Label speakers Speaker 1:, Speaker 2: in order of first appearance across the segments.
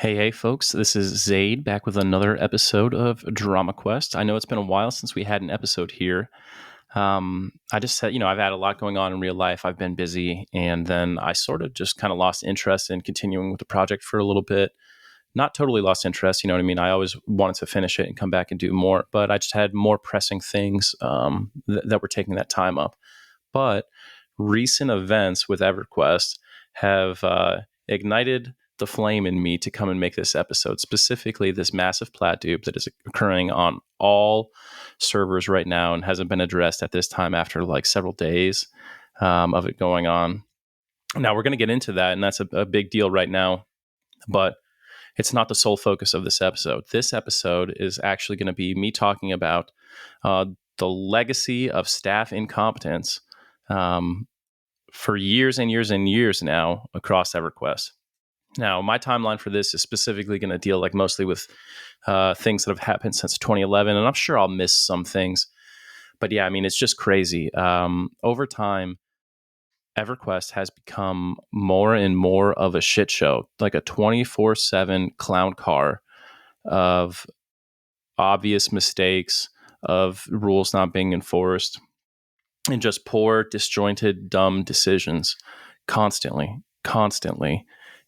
Speaker 1: Hey, folks, this is Zaide back with another episode of DramaQuest. I know it's been a while since we had an episode here. I just said, I've had a lot going on in real life. I've been busy, and then I sort of just kind of lost interest in continuing with the project for a little bit. Not totally lost interest, you know what I mean? I always wanted to finish it and come back and do more, but I just had more pressing things that were taking that time up. But recent events with Everquest have ignited the flame in me to come and make this episode, specifically this massive Plat Dupe that is occurring on all servers right now and hasn't been addressed at this time after like several days of it going on. Now, we're going to get into that, and that's a big deal right now, but it's not the sole focus of this episode. This episode is actually going to be me talking about the legacy of staff incompetence for years and years and years now across EverQuest. Now, my timeline for this is specifically going to deal like mostly with things that have happened since 2011, and I'm sure I'll miss some things. But yeah, I mean, it's just crazy. Over time, EverQuest has become more and more of a shit show, like a 24/7 clown car of obvious mistakes, of rules not being enforced, and just poor, disjointed, dumb decisions constantly.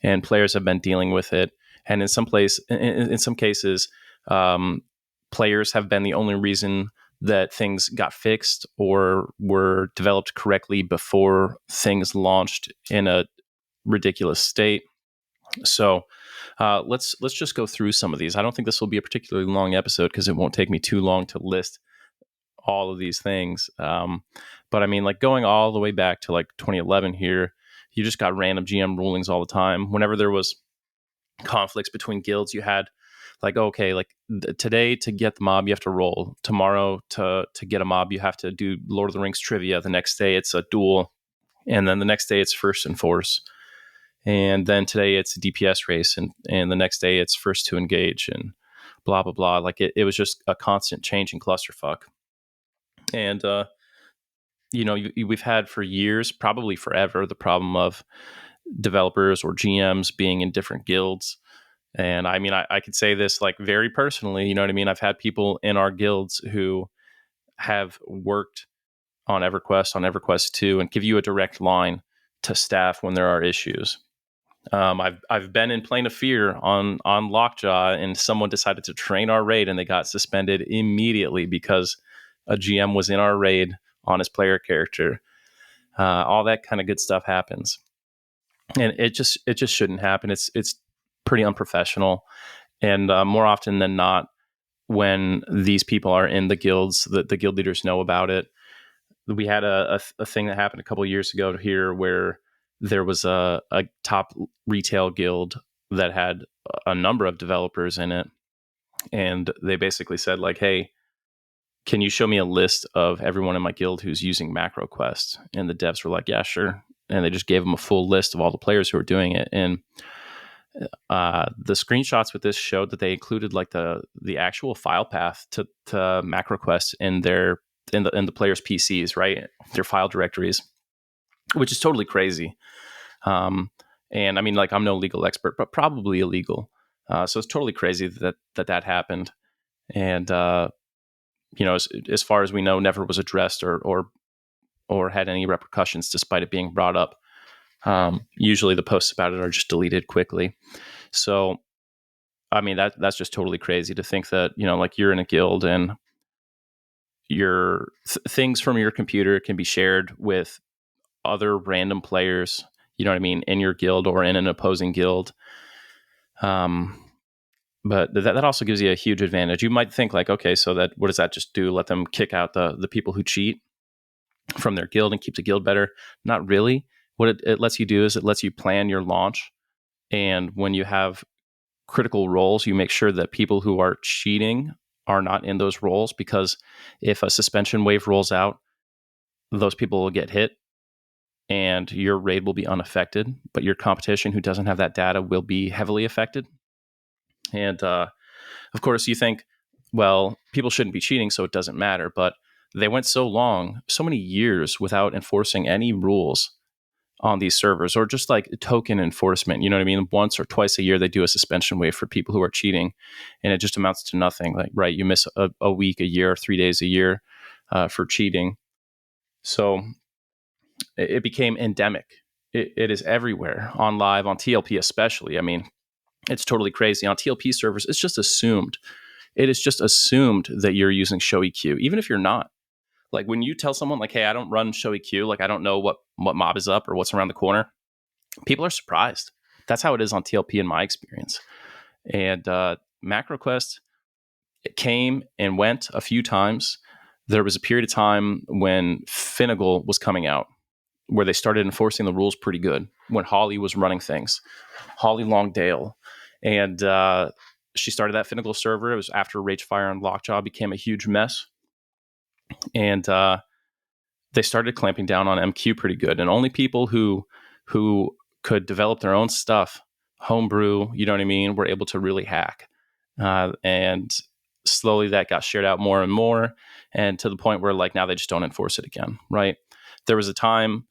Speaker 1: And players have been dealing with it. And in some cases, players have been the only reason that things got fixed or were developed correctly before things launched in a ridiculous state. So let's just go through some of these. I don't think this will be a particularly long episode because it won't take me too long to list all of these things. But I mean, like going all the way back to like 2011 here, you just got random GM rulings all the time. Whenever there was conflicts between guilds, you had like, okay, like today to get the mob, you have to roll. Tomorrow to get a mob, you have to do Lord of the Rings trivia. The next day it's a duel. And then the next day it's first in force. And then today it's a DPS race. And the next day it's first to engage and blah, blah, blah. Like it was just a constant changing clusterfuck. And, we've had for years, probably forever, the problem of developers or GMs being in different guilds. And I mean, I could say this like very personally, you know what I mean? I've had people in our guilds who have worked on EverQuest 2, and give you a direct line to staff when there are issues. I've been in Plane of Fear on Lockjaw, and someone decided to train our raid, and they got suspended immediately because a GM was in our raid on his player character. All that kind of good stuff happens, and it just shouldn't happen. It's pretty unprofessional, and more often than not, when these people are in the guilds, the guild leaders know about it. We had a thing that happened a couple of years ago here where there was a top retail guild that had a number of developers in it, and they basically said like, hey, can you show me a list of everyone in my guild who's using MacroQuest? And the devs were like, yeah, sure. And they just gave them a full list of all the players who were doing it. And the screenshots with this showed that they included like the actual file path to MacroQuest in the players' PCs, right? Their file directories, which is totally crazy. And I mean, like, I'm no legal expert, but probably illegal. So it's totally crazy that happened. And as far as we know, never was addressed or had any repercussions, despite it being brought up. Usually the posts about it are just deleted quickly. So, I mean, that's just totally crazy to think that, like you're in a guild and your things from your computer can be shared with other random players, you know what I mean, in your guild or in an opposing guild. But that also gives you a huge advantage. You might think like, okay, so what does that just do? Let them kick out the people who cheat from their guild and keep the guild better? Not really. What it lets you do is it lets you plan your launch. And when you have critical roles, you make sure that people who are cheating are not in those roles, because if a suspension wave rolls out, those people will get hit and your raid will be unaffected, but your competition who doesn't have that data will be heavily affected. And of course, you think, well, people shouldn't be cheating, so it doesn't matter. But they went so many years without enforcing any rules on these servers, or just like token enforcement. You know what I mean? Once or twice a year, they do a suspension wave for people who are cheating, and it just amounts to nothing. Like, right, you miss a week, a year, 3 days a year for cheating. So it became endemic. It is everywhere on live, on TLP especially. I mean, it's totally crazy. On TLP servers, it's just assumed. It is just assumed that you're using show EQ, even if you're not. Like when you tell someone like, hey, I don't run show EQ, like I don't know what mob is up or what's around the corner, people are surprised. That's how it is on TLP in my experience. And MacroQuest, it came and went a few times. There was a period of time when Finnegal was coming out, where they started enforcing the rules pretty good, when Holly was running things, Holly Longdale. And she started that Finnegal server. It was after Ragefire and Lockjaw became a huge mess. And they started clamping down on MQ pretty good. And only people who could develop their own stuff, homebrew, you know what I mean, were able to really hack. And slowly that got shared out more and more. And to the point where like now they just don't enforce it again, right? There was a time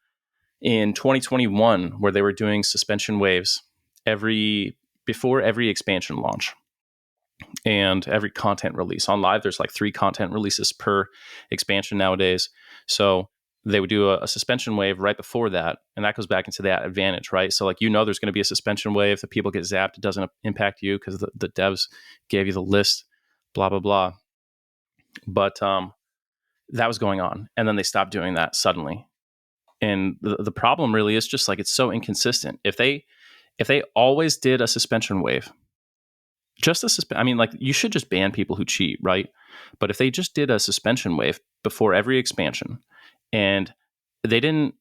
Speaker 1: in 2021 where they were doing suspension waves before every expansion launch and every content release. On live, there's like 3 content releases per expansion nowadays. So they would do a suspension wave right before that, and that goes back into that advantage, right? So like, there's going to be a suspension wave. The people get zapped. It doesn't impact you because the devs gave you the list, blah, blah, blah. But that was going on, and then they stopped doing that suddenly. And the problem really is just like it's so inconsistent. If they always did a suspension wave, I mean, like you should just ban people who cheat, right? But if they just did a suspension wave before every expansion, and they didn't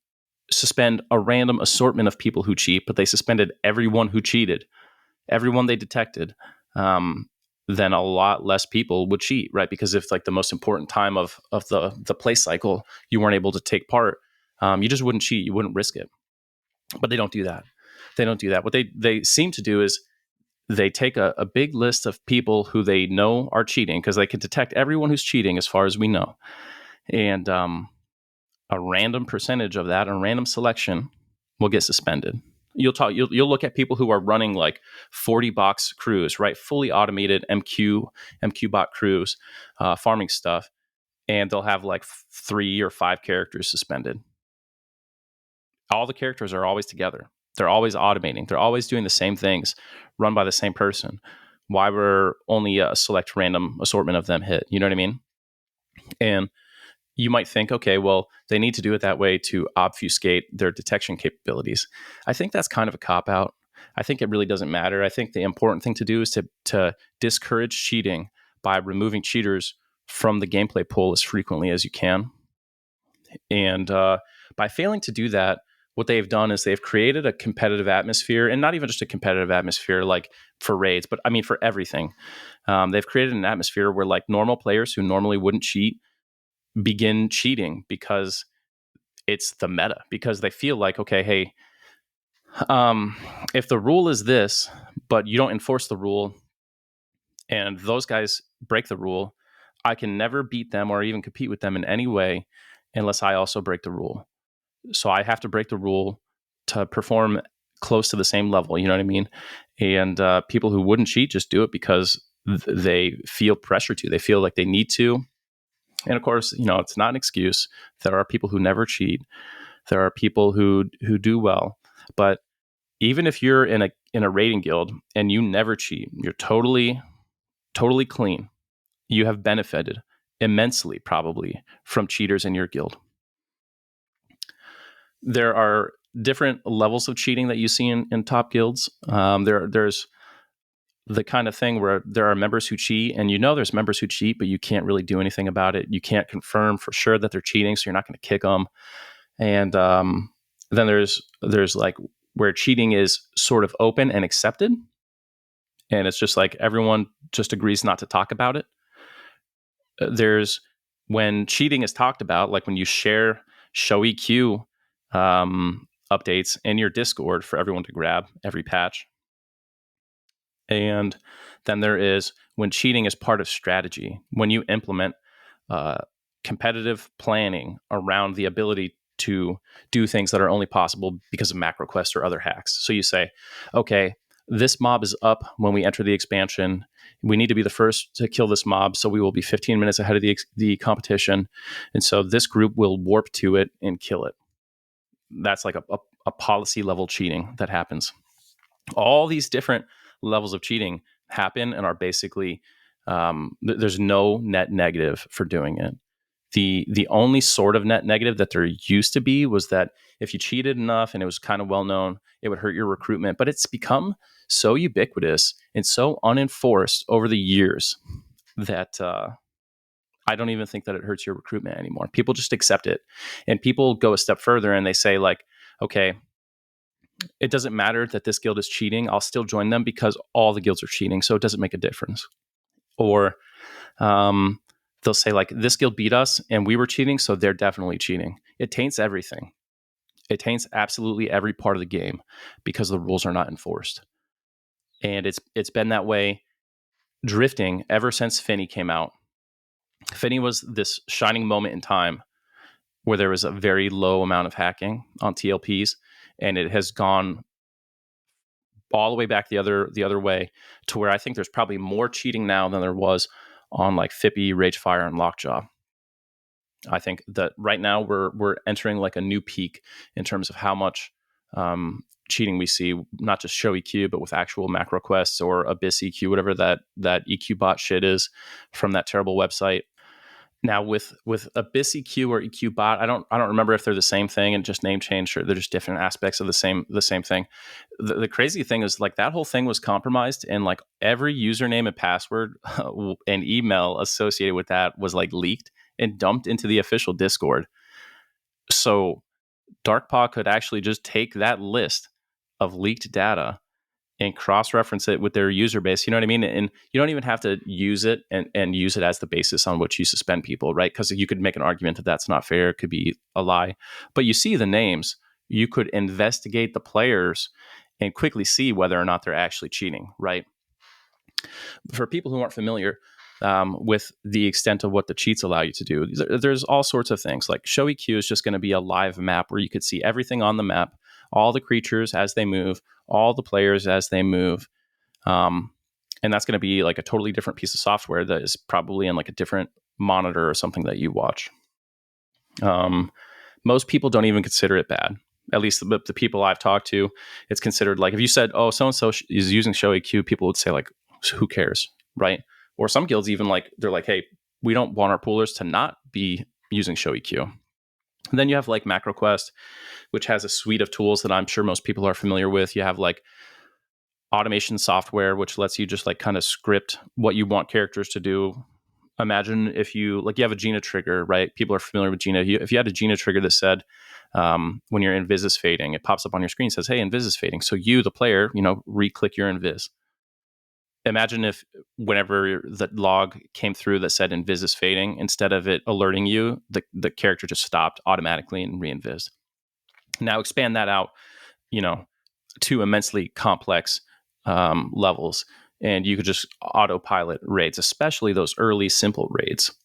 Speaker 1: suspend a random assortment of people who cheat, but they suspended everyone who cheated, everyone they detected, then a lot less people would cheat, right? Because if like the most important time of the play cycle, you weren't able to take part, you just wouldn't cheat. You wouldn't risk it. But they don't do that. They don't do that. What they seem to do is they take a big list of people who they know are cheating, because they can detect everyone who's cheating as far as we know. And a random percentage of that, a random selection, will get suspended. You'll look at people who are running like 40 box crews, right? Fully automated MQ bot crews, farming stuff, and they'll have like 3 or 5 characters suspended. All the characters are always together. They're always automating. They're always doing the same things, run by the same person. Why were only a select random assortment of them hit? You know what I mean? And you might think, okay, well, they need to do it that way to obfuscate their detection capabilities. I think that's kind of a cop-out. I think it really doesn't matter. I think the important thing to do is to discourage cheating by removing cheaters from the gameplay pool as frequently as you can. And by failing to do that, what they've done is they've created a competitive atmosphere, and not even just a competitive atmosphere like for raids, but I mean for everything. They've created an atmosphere where like normal players who normally wouldn't cheat begin cheating because it's the meta, because they feel like, okay, hey, if the rule is this, but you don't enforce the rule and those guys break the rule, I can never beat them or even compete with them in any way unless I also break the rule. So I have to break the rule to perform close to the same level. You know what I mean? And people who wouldn't cheat just do it because they feel pressure to. They feel like they need to. And of course, it's not an excuse. There are people who never cheat. There are people who do well. But even if you're in a raiding guild and you never cheat, you're totally clean. You have benefited immensely, probably, from cheaters in your guild. There are different levels of cheating that you see in top guilds. There's the kind of thing where there are members who cheat, and there's members who cheat, but you can't really do anything about it. You can't confirm for sure that they're cheating, so you're not going to kick them. And then there's like where cheating is sort of open and accepted, and it's just like everyone just agrees not to talk about it. There's when cheating is talked about, like when you share show EQ updates in your Discord for everyone to grab every patch. And then there is when cheating is part of strategy, when you implement competitive planning around the ability to do things that are only possible because of MacroQuest or other hacks. So you say, okay, this mob is up when we enter the expansion. We need to be the first to kill this mob, so we will be 15 minutes ahead of the competition. And so this group will warp to it and kill it. That's like a policy level cheating that happens. All these different levels of cheating happen and are basically, there's no net negative for doing it. The only sort of net negative that there used to be was that if you cheated enough and it was kind of well known, it would hurt your recruitment. But it's become so ubiquitous and so unenforced over the years that I don't even think that it hurts your recruitment anymore. People just accept it. And people go a step further and they say, like, okay, it doesn't matter that this guild is cheating. I'll still join them because all the guilds are cheating. So it doesn't make a difference. Or they'll say, like, this guild beat us and we were cheating, so they're definitely cheating. It taints everything. It taints absolutely every part of the game because the rules are not enforced. And it's been that way drifting ever since Finny came out. Finny was this shining moment in time where there was a very low amount of hacking on TLPs, and it has gone all the way back the other way to where I think there's probably more cheating now than there was on like Fippy, Ragefire, and Lockjaw. I think that right now we're entering like a new peak in terms of how much cheating we see, not just show EQ, but with actual macro quests or Abyss EQ, whatever that EQ bot shit is from that terrible website. Now with Abyss EQ or EQ bot, I don't remember if they're the same thing and just name change, or they're just different aspects of the same thing. The crazy thing is, like, that whole thing was compromised, and like every username and password and email associated with that was like leaked and dumped into the official Discord. So Darkpaw could actually just take that list of leaked data and cross-reference it with their user base. You know what I mean? And you don't even have to use it and use it as the basis on which you suspend people, right? Because you could make an argument that that's not fair. It could be a lie. But you see the names. You could investigate the players and quickly see whether or not they're actually cheating, right? For people who aren't familiar with the extent of what the cheats allow you to do, there's all sorts of things. Like Show EQ is just going to be a live map where you could see everything on the map, all the creatures as they move, all the players as they move. And that's going to be like a totally different piece of software that is probably in like a different monitor or something that you watch. Most people don't even consider it bad. At least the people I've talked to, it's considered like, if you said, oh, so-and-so is using Show EQ, people would say like, who cares, right? Or some guilds even like, they're like, hey, we don't want our poolers to not be using Show EQ. And then you have like MacroQuest, which has a suite of tools that I'm sure most people are familiar with. You have like automation software, which lets you just like kind of script what you want characters to do. Imagine if you have a Gina trigger, right? People are familiar with Gina. If you had a Gina trigger that said, when your invis is fading, it pops up on your screen, says, hey, invis is fading. So you, the player, re-click your invis. Imagine if whenever the log came through that said invis is fading, instead of it alerting you, the character just stopped automatically and re-invis. Now expand that out, to immensely complex levels, and you could just autopilot raids, especially those early simple raids.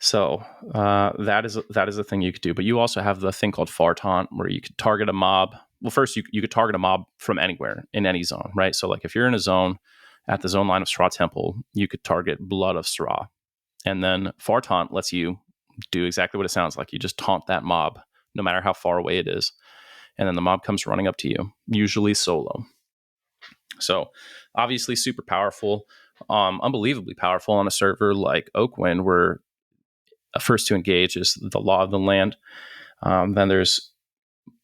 Speaker 1: So that is a thing you could do. But you also have the thing called far taunt, where you could target a mob. Well, first you could target a mob from anywhere in any zone, right? So like if you're in a zone at the zone line of Straw Temple, you could target Blood of Straw, and then far taunt lets you do exactly what it sounds like. You just taunt that mob, no matter how far away it is, and then the mob comes running up to you, usually solo. So obviously super powerful, unbelievably powerful on a server like Oakwind, where first to engage is the law of the land. Then there's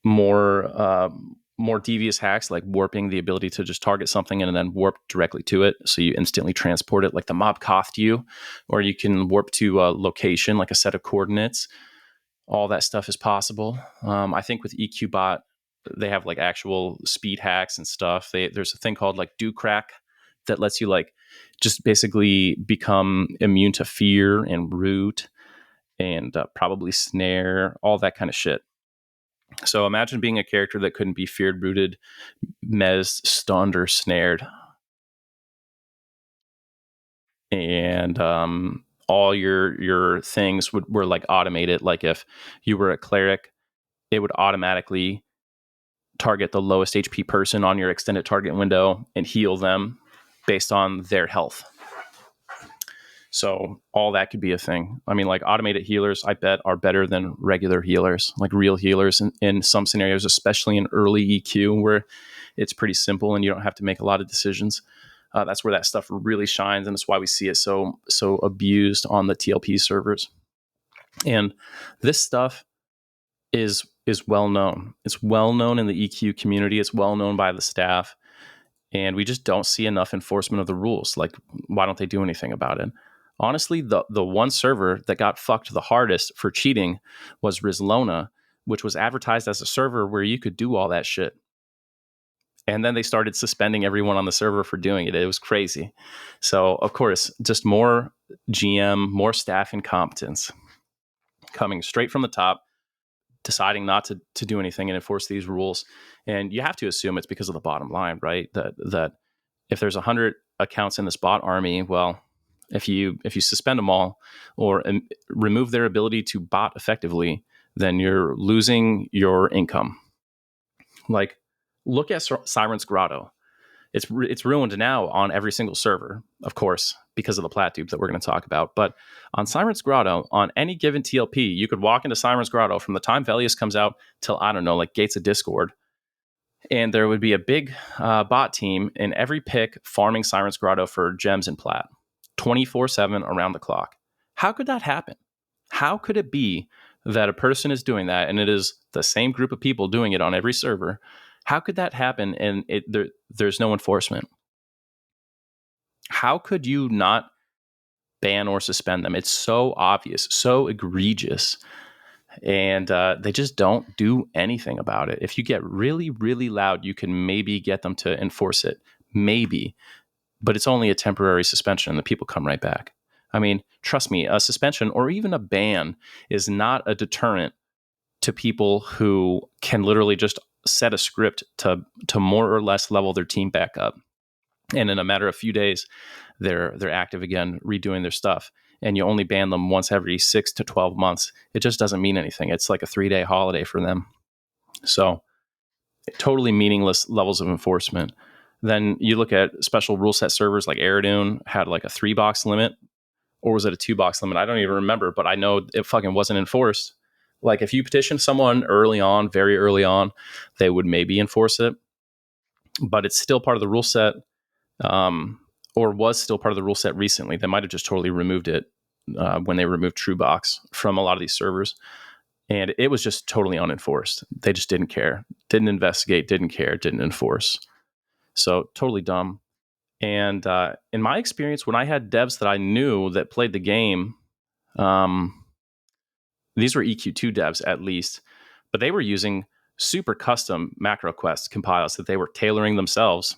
Speaker 1: more devious hacks like warping, the ability to just target something and then warp directly to it, so you instantly transport it like the mob coughed you, or you can warp to a location, like a set of coordinates. All that stuff is possible. I think with EQ bot, they have like actual speed hacks and stuff. There's a thing called like do crack that lets you like just basically become immune to fear and root and probably snare, all that kind of shit. So imagine being a character that couldn't be feared, rooted, mezzed, stunned, or snared. And all your things were like automated. Like if you were a cleric, it would automatically target the lowest HP person on your extended target window and heal them based on their health. So all that could be a thing. I mean, like automated healers, I bet, are better than regular healers, like real healers in some scenarios, especially in early EQ where it's pretty simple and you don't have to make a lot of decisions. That's where that stuff really shines, and it's why we see it so abused on the TLP servers. And this stuff is well known. It's well known in the EQ community. It's well known by the staff, and we just don't see enough enforcement of the rules. Like, why don't they do anything about it? Honestly, the one server that got fucked the hardest for cheating was Rizlona, which was advertised as a server where you could do all that shit. And then they started suspending everyone on the server for doing it. It was crazy. So, of course, just more GM, more staff incompetence coming straight from the top, deciding not to do anything and enforce these rules. And you have to assume it's because of the bottom line, right? That if there's 100 accounts in this bot army, well, if you suspend them all or remove their ability to bot effectively, then you're losing your income. Like, look at Siren's Grotto. It's ruined now on every single server, of course, because of the Plat Dupes that we're going to talk about. But on Siren's Grotto, on any given TLP, you could walk into Siren's Grotto from the time Velius comes out till, I don't know, like Gates of Discord. And there would be a big bot team in every pick farming Siren's Grotto for gems and plat, 24/7 around the clock. How could that happen? How could it be that a person is doing that and it is the same group of people doing it on every server? How could that happen and there's no enforcement? How could you not ban or suspend them? It's so obvious, so egregious. And they just don't do anything about it. If you get really, really loud, you can maybe get them to enforce it. Maybe. But it's only a temporary suspension and the people come right back. I mean, trust me, a suspension or even a ban is not a deterrent to people who can literally just set a script to more or less level their team back up. And in a matter of a few days, they're active again, redoing their stuff. And you only ban them once every 6 to 12 months. It just doesn't mean anything. It's like a 3-day holiday for them. So totally meaningless levels of enforcement. Then you look at special rule set servers like Aridune had like a 3-box limit, or was it a 2-box limit? I don't even remember, but I know it fucking wasn't enforced. Like if you petitioned someone early on, very early on, they would maybe enforce it, but it's still part of the rule set, or was still part of the rule set recently. They might have just totally removed it when they removed TrueBox from a lot of these servers. And it was just totally unenforced. They just didn't care, didn't investigate, didn't care, didn't enforce. So totally dumb. And in my experience, when I had devs that I knew that played the game, these were EQ2 devs at least, but they were using super custom MacroQuest compiles that they were tailoring themselves.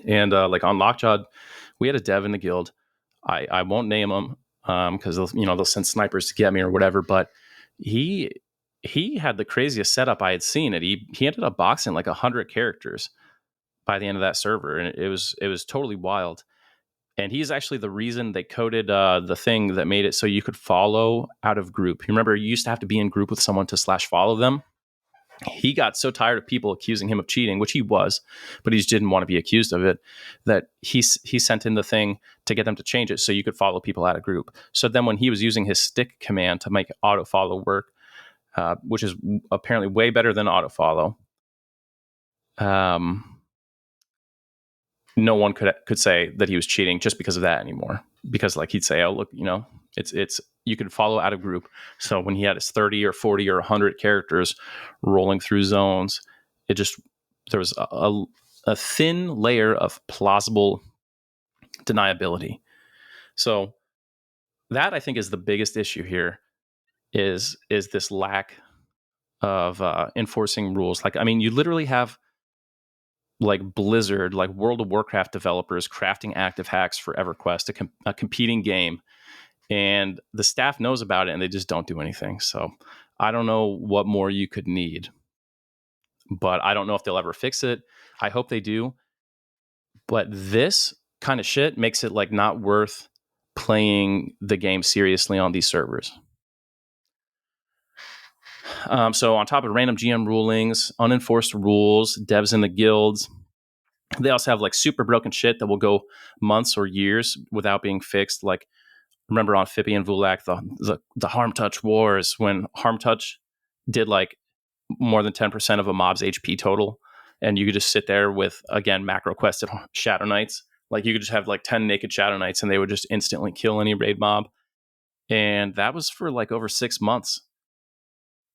Speaker 1: And like on Lockjaw, we had a dev in the guild. I won't name him because they'll send snipers to get me or whatever. But he had the craziest setup I had seen. He ended up boxing like 100 characters by the end of that server, and it was totally wild. And he's actually the reason they coded the thing that made it so you could follow out of group. You remember you used to have to be in group with someone to /follow them. He got so tired of people accusing him of cheating, which he was, but he just didn't want to be accused of it, that he sent in the thing to get them to change it so you could follow people out of group. So then when he was using his stick command to make auto follow work, which is apparently way better than auto follow, no one could say that he was cheating just because of that anymore. Because like he'd say, oh, look, it's you could follow out of group. So when he had his 30 or 40 or 100 characters rolling through zones, there was a thin layer of plausible deniability. So that I think is the biggest issue here is this lack of enforcing rules. Like, I mean, you literally have like Blizzard, like World of Warcraft developers crafting active hacks for EverQuest, a competing game. And the staff knows about it and they just don't do anything. So I don't know what more you could need, but I don't know if they'll ever fix it. I hope they do. But this kind of shit makes it like not worth playing the game seriously on these servers. So on top of random GM rulings, unenforced rules, devs in the guilds, they also have like super broken shit that will go months or years without being fixed. Like, remember on Fippy and Vulak, the Harm Touch Wars, when Harm Touch did like more than 10% of a mob's HP total, and you could just sit there with, again, macro quested Shadow Knights. Like, you could just have like 10 naked Shadow Knights and they would just instantly kill any raid mob. And that was for like over 6 months.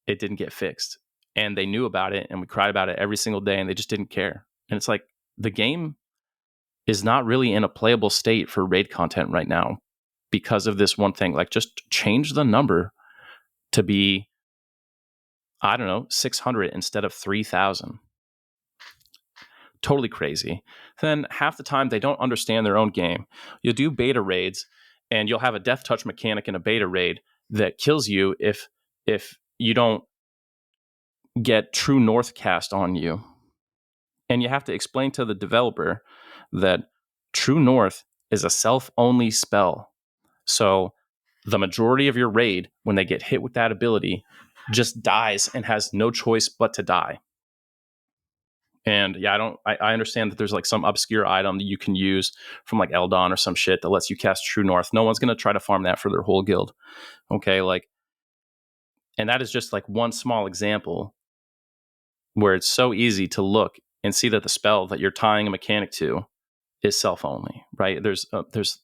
Speaker 1: It didn't get fixed. And they knew about it, and we cried about it every single day, and they just didn't care. And it's like, the game is not really in a playable state for raid content right now because of this one thing. Like, just change the number to be, I don't know, 600 instead of 3,000. Totally crazy. Then half the time they don't understand their own game. You'll do beta raids, and you'll have a death touch mechanic in a beta raid that kills you if you don't get True North cast on you. And you have to explain to the developer that True North is a self-only spell. So the majority of your raid, when they get hit with that ability, just dies and has no choice but to die. And yeah, I understand that there's like some obscure item that you can use from like Eldon or some shit that lets you cast True North. No one's going to try to farm that for their whole guild. Okay, like, and that is just like one small example where it's so easy to look and see that the spell that you're tying a mechanic to is self-only, right? There's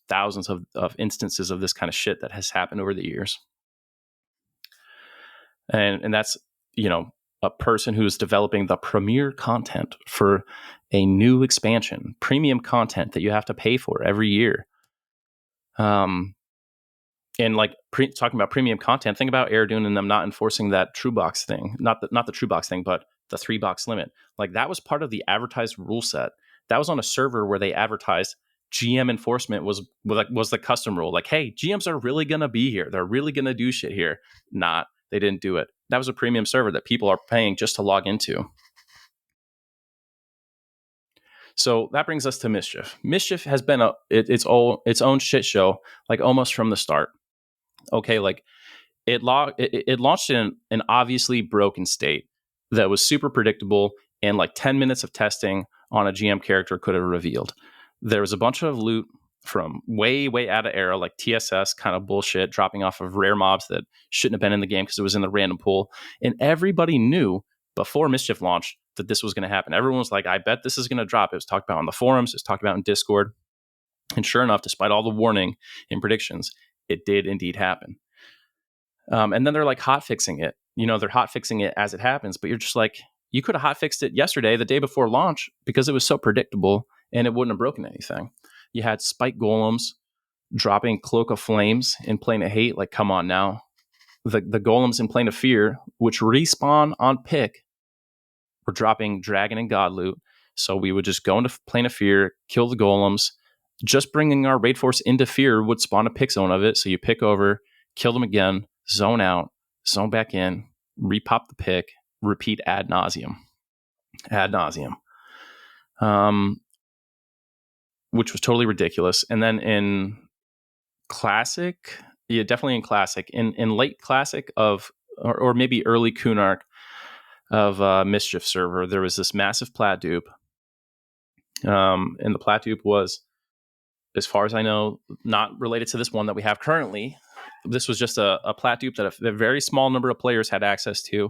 Speaker 1: thousands of instances of this kind of shit that has happened over the years. And that's, you know, a person who's developing the premier content for a new expansion, premium content that you have to pay for every year. And like talking about premium content, think about Airdoon and them not enforcing that true box thing, not the true box thing, but the 3 box limit. Like, that was part of the advertised rule set. That was on a server where they advertised GM enforcement was the custom rule. Like, hey, GMs are really going to be here. They're really going to do shit here. Not. They didn't do it. That was a premium server that people are paying just to log into. So that brings us to Mischief. Mischief has been its own shit show, like almost from the start. Okay, like it launched in an obviously broken state that was super predictable, and like 10 minutes of testing on a GM character could have revealed. There was a bunch of loot from way out of era, like TSS kind of bullshit, dropping off of rare mobs that shouldn't have been in the game because it was in the random pool. And everybody knew before Mischief launched that this was going to happen. Everyone was like, I bet this is going to drop. It was talked about on the forums. It was talked about in Discord. And sure enough, despite all the warning and predictions, it did indeed happen. And then they're like hotfixing it. You know, they're hotfixing it as it happens, but you're just like, you could have hotfixed it yesterday, the day before launch, because it was so predictable and it wouldn't have broken anything. You had spike golems dropping Cloak of Flames in Plane of Hate. Like, come on now. The golems in Plane of Fear, which respawn on pick, were dropping Dragon and God loot. So we would just go into Plane of Fear, kill the golems. Just bringing our raid force into Fear would spawn a pick zone of it. So you pick over, kill them again, zone out, zone back in, repop the pick, repeat ad nauseum. Which was totally ridiculous. And then in Classic, yeah, definitely in Classic, in late Classic or maybe early Kunark of Mischief server, there was this massive Plat Dupe. And the Plat Dupe was, as far as I know, not related to this one that we have currently. This was just a Plat Dupe that a very small number of players had access to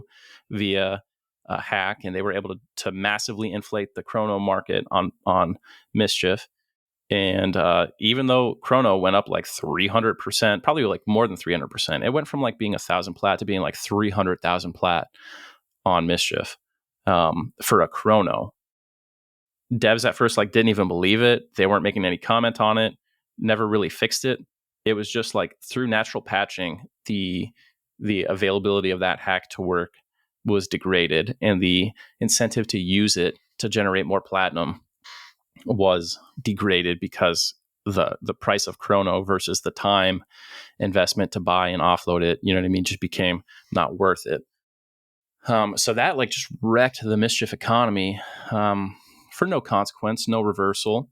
Speaker 1: via a hack, and they were able to massively inflate the chrono market on Mischief. And even though chrono went up like 300%, probably like more than 300%, it went from like being 1,000 plat to being like 300,000 plat on Mischief for a chrono. Devs at first like didn't even believe it. They weren't making any comment on it. Never really fixed it. It was just like through natural patching, the availability of that hack to work was degraded, and the incentive to use it to generate more platinum was degraded because the price of chrono versus the time investment to buy and offload it, you know what I mean, just became not worth it. So that like just wrecked the Mischief economy for no consequence, no reversal.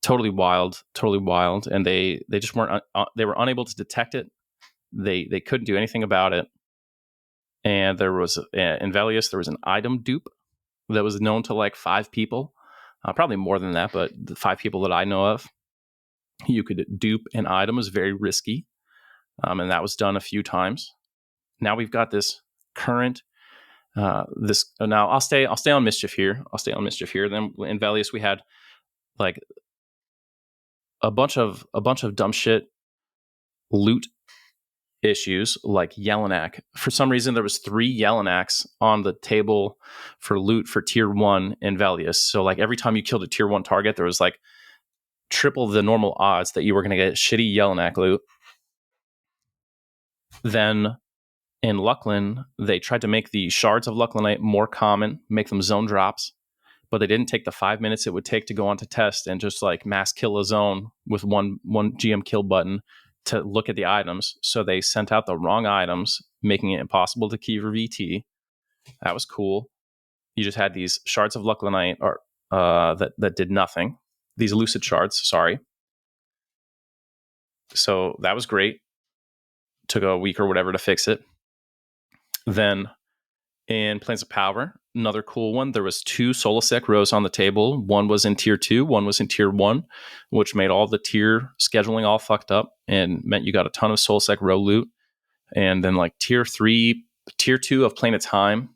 Speaker 1: totally wild, and they just weren't they were unable to detect it. They couldn't do anything about it. And there was in Velius, there was an item dupe that was known to like 5 people, probably more than that, but the 5 people that I know of. You could dupe an item. It was very risky, and that was done a few times. Now we've got this current. Now I'll stay on mischief here. Then in Velius we had like a bunch of dumb shit loot issues, like Yellonak. For some reason, there was 3 Yellanaks on the table for loot for tier 1 in Velius. So like every time you killed a tier 1 target, there was like triple the normal odds that you were going to get shitty Yellonak loot. Then in Lucklin, they tried to make the shards of Lucklinite more common, make them zone drops, but they didn't take the 5 minutes it would take to go on to test and just like mass kill a zone with one GM kill button to look at the items. So they sent out the wrong items, making it impossible to key for VT. That was cool. You just had these shards of Lucklinite or that did nothing. These lucid shards, sorry. So that was great. Took a week or whatever to fix it. Then in Plains of Power, another cool one, there was 2 Solasec rows on the table. One was in tier 2, one was in tier 1, which made all the tier scheduling all fucked up and meant you got a ton of Solasec row loot. And then like tier 2 of Plain of Time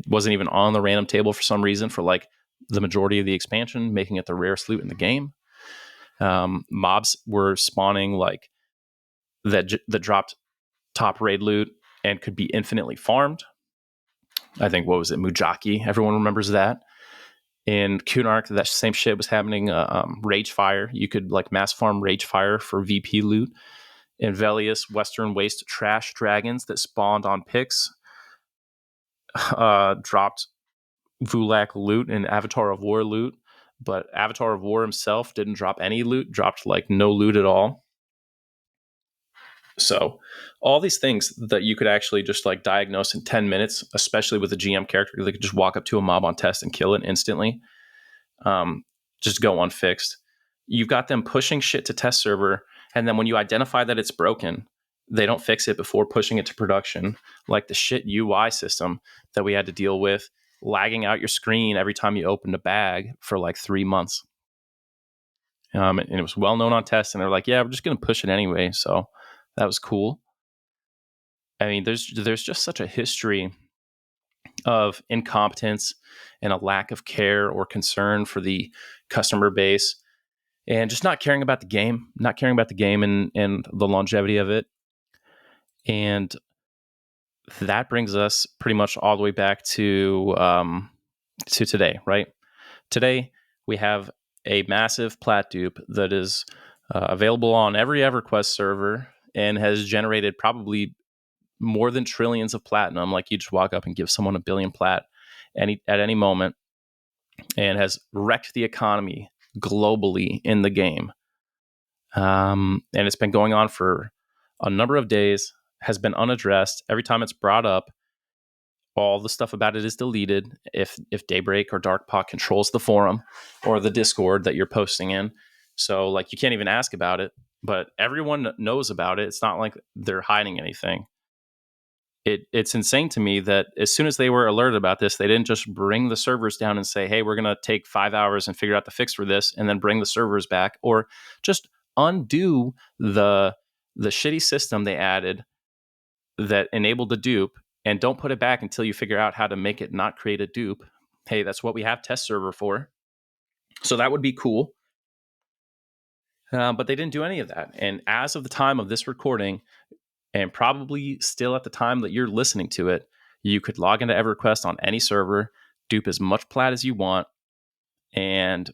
Speaker 1: wasn't even on the random table for some reason for like the majority of the expansion, making it the rarest loot in the game. Mobs were spawning like that dropped top raid loot and could be infinitely farmed. I think, what was it, Mujaki? Everyone remembers that. In Kunark, that same shit was happening. Ragefire, you could like mass farm Ragefire for VP loot. In Velius, Western Waste trash dragons that spawned on picks dropped Vulak loot and Avatar of War loot, but Avatar of War himself didn't drop any loot, dropped like no loot at all. So all these things that you could actually just like diagnose in 10 minutes, especially with a GM character, they could just walk up to a mob on test and kill it instantly. Just go unfixed. You've got them pushing shit to test server. And then when you identify that it's broken, they don't fix it before pushing it to production. Like the shit UI system that we had to deal with, lagging out your screen every time you opened a bag for like 3 months. And it was well known on test. And they're like, yeah, we're just going to push it anyway. So that was cool. I mean, there's just such a history of incompetence and a lack of care or concern for the customer base, and just not caring about the game, and the longevity of it. And that brings us pretty much all the way back to today, right? Today, we have a massive Plat Dupe that is available on every EverQuest server and has generated probably more than trillions of platinum. Like you just walk up and give someone 1 billion plat at any moment, and has wrecked the economy globally in the game. And it's been going on for a number of days, has been unaddressed. Every time it's brought up, all the stuff about it is deleted if Daybreak or Darkpaw controls the forum or the Discord that you're posting in. So like you can't even ask about it, but everyone knows about it. It's not like they're hiding anything. It's insane to me that as soon as they were alerted about this, they didn't just bring the servers down and say, hey, we're going to take 5 hours and figure out the fix for this, and then bring the servers back, or just undo the shitty system they added that enabled the dupe, and don't put it back until you figure out how to make it not create a dupe. Hey, that's what we have test server for. So that would be cool. But they didn't do any of that. And as of the time of this recording, and probably still at the time that you're listening to it, you could log into EverQuest on any server, dupe as much plat as you want, and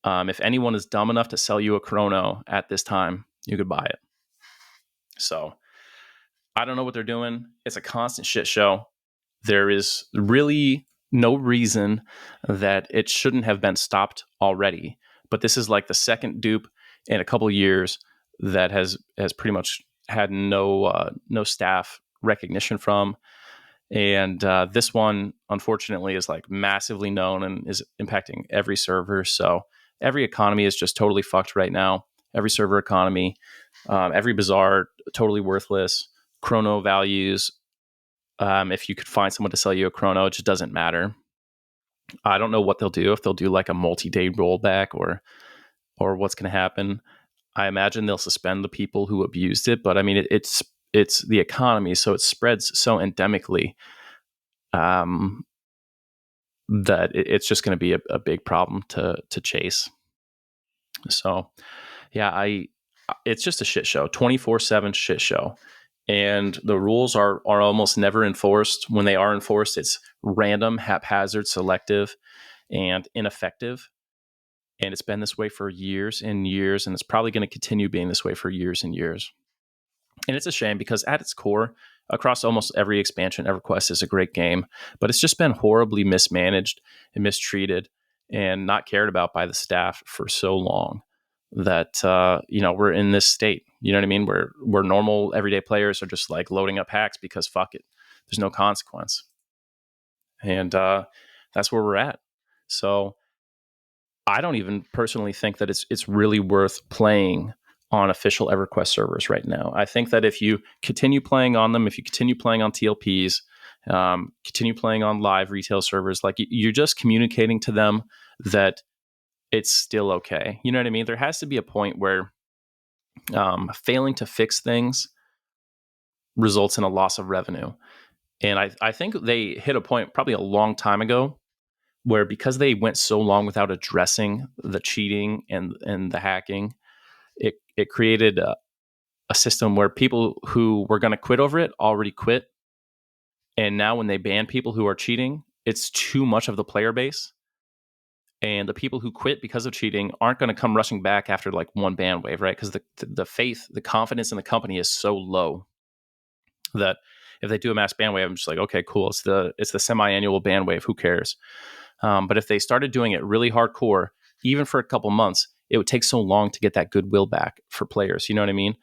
Speaker 1: if anyone is dumb enough to sell you a chrono at this time, you could buy it. So I don't know what they're doing. It's a constant shit show. There is really no reason that it shouldn't have been stopped already. But this is like the second dupe in a couple years that has pretty much had no staff recognition from. And this one, unfortunately, is like massively known and is impacting every server. So every economy is just totally fucked right now. Every server economy, every bazaar, totally worthless. Chrono values. If you could find someone to sell you a chrono, it just doesn't matter. I don't know what they'll do, if they'll do like a multi-day rollback or what's going to happen. I imagine they'll suspend the people who abused it, but I mean, it's the economy, so it spreads so endemically that it's just going to be a big problem to chase. So, yeah, it's just a shit show, 24/7 shit show. And the rules are almost never enforced. When they are enforced, it's random, haphazard, selective, and ineffective. And it's been this way for years and years, and it's probably going to continue being this way for years and years. And it's a shame because at its core, across almost every expansion, EverQuest is a great game, but it's just been horribly mismanaged and mistreated and not cared about by the staff for so long that we're in this state. You know what I mean? Where normal everyday players are just like loading up hacks because fuck it, there's no consequence, and that's where we're at. So I don't even personally think that it's really worth playing on official EverQuest servers right now. I think that if you continue playing on them, if you continue playing on TLPs, continue playing on live retail servers, like you're just communicating to them that it's still okay. You know what I mean? There has to be a point where failing to fix things results in a loss of revenue. And I think they hit a point probably a long time ago where, because they went so long without addressing the cheating and the hacking, it created a system where people who were going to quit over it already quit. And now when they ban people who are cheating, it's too much of the player base. And the people who quit because of cheating aren't going to come rushing back after like one ban wave, right? Because the faith, the confidence in the company is so low that if they do a mass ban wave, I'm just like, okay, cool. It's the semi-annual ban wave. Who cares? But if they started doing it really hardcore, even for a couple months, it would take so long to get that goodwill back for players. You know what I mean?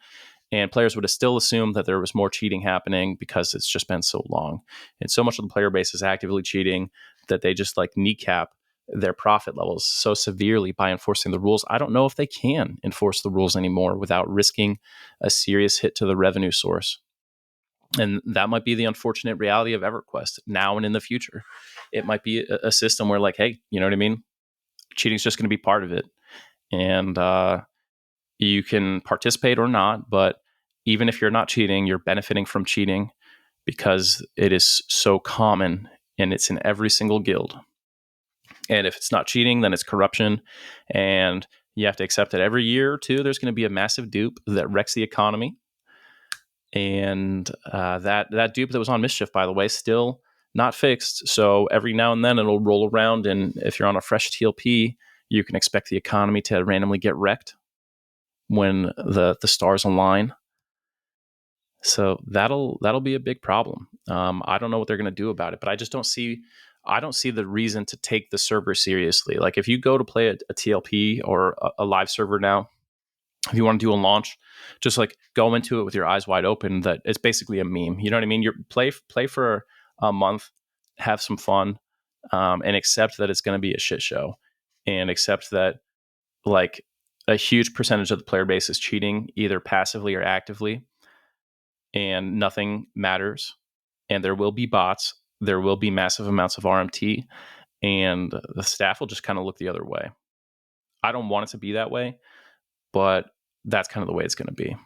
Speaker 1: And players would have still assumed that there was more cheating happening because it's just been so long. And so much of the player base is actively cheating that they just like kneecap their profit levels so severely by enforcing the rules. I don't know if they can enforce the rules anymore without risking a serious hit to the revenue source. And that might be the unfortunate reality of EverQuest now and in the future. It might be a system where, like, hey, you know what I mean? Cheating is just going to be part of it. And you can participate or not, but even if you're not cheating, you're benefiting from cheating because it is so common and it's in every single guild. And if it's not cheating, then it's corruption. And you have to accept that every year or two, there's going to be a massive dupe that wrecks the economy. And that dupe that was on Mischief, by the way, still not fixed. So every now and then it'll roll around. And if you're on a fresh TLP, you can expect the economy to randomly get wrecked when the stars align. So that'll be a big problem. I don't know what they're going to do about it, but I don't see the reason to take the server seriously. Like if you go to play a TLP or a live server now, if you want to do a launch, just like go into it with your eyes wide open that it's basically a meme. You know what I mean? You play for a month, have some fun, and accept that it's going to be a shit show, and accept that like a huge percentage of the player base is cheating either passively or actively, and nothing matters. And there will be bots. There will be massive amounts of RMT, and the staff will just kind of look the other way. I don't want it to be that way, but that's kind of the way it's going to be.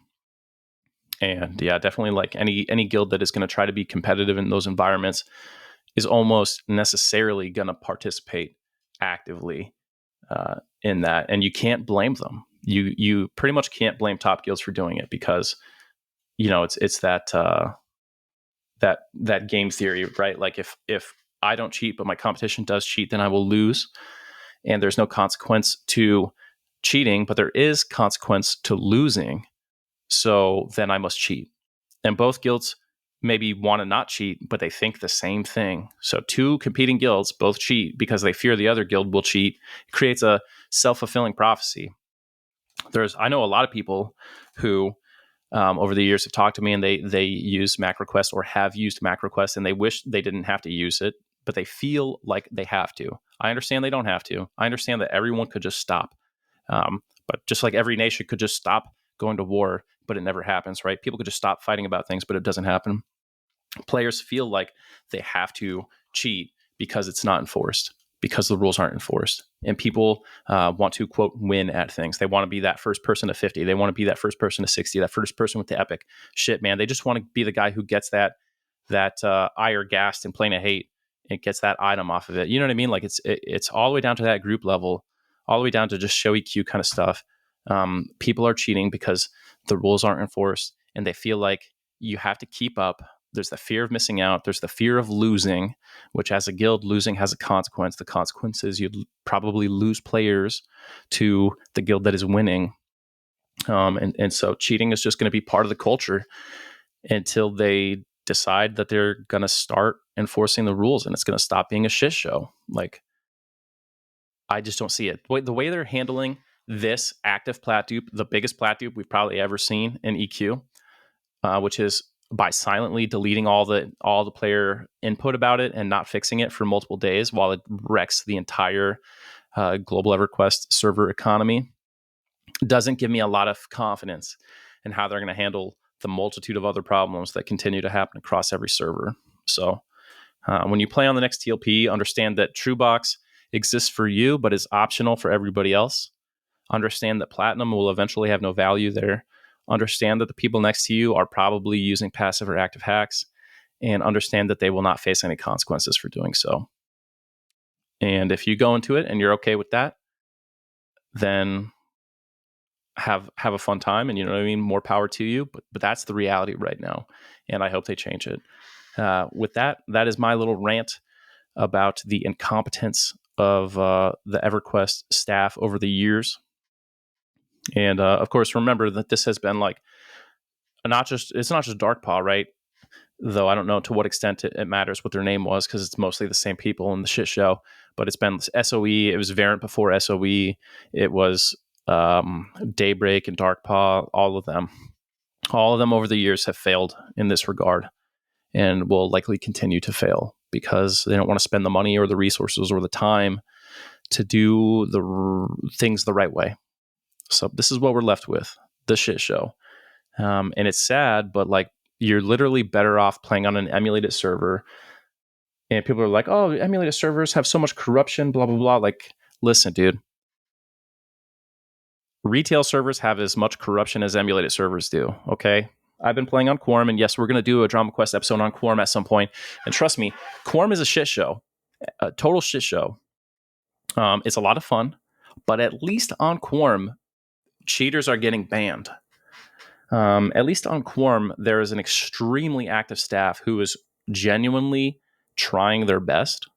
Speaker 1: And yeah, definitely like any guild that is going to try to be competitive in those environments is almost necessarily going to participate actively in that. And you can't blame them. You pretty much can't blame top guilds for doing it because, it's that that game theory, right? Like if I don't cheat, but my competition does cheat, then I will lose. And there's no consequence to cheating, but there is consequence to losing. So then I must cheat. And both guilds maybe want to not cheat, but they think the same thing. So two competing guilds both cheat because they fear the other guild will cheat. It creates a self-fulfilling prophecy. I know a lot of people who over the years have talked to me and they use MacroQuest or have used MacroQuest and they wish they didn't have to use it, but they feel like they have to. I understand they don't have to. I understand that everyone could just stop But just like every nation could just stop going to war, but it never happens, right? People could just stop fighting about things, but it doesn't happen. Players feel like they have to cheat because it's not enforced, because the rules aren't enforced. And people want to, quote, win at things. They want to be that first person to 50. They want to be that first person to 60, that first person with the epic shit, man. They just want to be the guy who gets that ire gassed and Plane of Hate and gets that item off of it. You know what I mean? Like it's all the way down to that group level, all the way down to just show EQ kind of stuff. People are cheating because the rules aren't enforced and they feel like you have to keep up. There's the fear of missing out. There's the fear of losing, which as a guild, losing has a consequence. The consequence is you'd probably lose players to the guild that is winning. And so cheating is just going to be part of the culture until they decide that they're going to start enforcing the rules and it's going to stop being a shit show. Like, I just don't see it. The way they're handling this active plat dupe, the biggest plat dupe we've probably ever seen in EQ, which is by silently deleting all the player input about it and not fixing it for multiple days while it wrecks the entire global EverQuest server economy, doesn't give me a lot of confidence in how they're going to handle the multitude of other problems that continue to happen across every server. So when you play on the next TLP, understand that TrueBox exists for you, but is optional for everybody else. Understand that Platinum will eventually have no value there. Understand that the people next to you are probably using passive or active hacks, and understand that they will not face any consequences for doing so. And if you go into it and you're okay with that, then have a fun time, and you know what I mean, more power to you. But that's the reality right now, and I hope they change it. With that is my little rant about the incompetence of the EverQuest staff over the years. And of course, remember that this has been like it's not just Darkpaw, right? Though I don't know to what extent it matters what their name was, because it's mostly the same people in the shit show. But it's been SOE. It was Verant before SOE. It was Daybreak and Darkpaw. All of them over the years have failed in this regard, and will likely continue to fail because they don't want to spend the money or the resources or the time to do the things the right way. So this is what we're left with, the shit show. And it's sad, but like, you're literally better off playing on an emulated server. And people are like, oh, emulated servers have so much corruption, blah, blah, blah. Like, listen, dude. Retail servers have as much corruption as emulated servers do, okay? I've been playing on Quorum, and yes, we're going to do a DramaQuest episode on Quorum at some point. And trust me, Quorum is a shit show, a total shit show. It's a lot of fun, but at least on Quorum, cheaters are getting banned. At least on Quorum, there is an extremely active staff who is genuinely trying their best.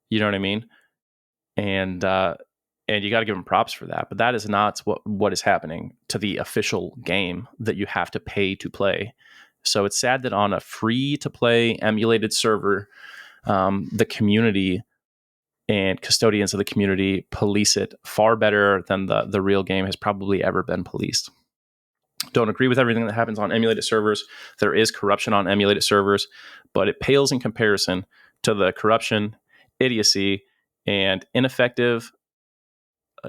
Speaker 1: You know what I mean? And you got to give them props for that. But that is not what is happening to the official game that you have to pay to play. So it's sad that on a free-to-play emulated server, the community and custodians of the community police it far better than the real game has probably ever been policed. Don't agree with everything that happens on emulated servers. There is corruption on emulated servers, but it pales in comparison to the corruption, idiocy, and ineffective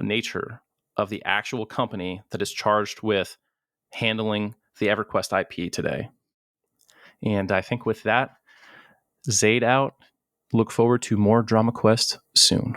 Speaker 1: nature of the actual company that is charged with handling the EverQuest IP today. And I think with that, Zaide out. Look forward to more DramaQuest soon.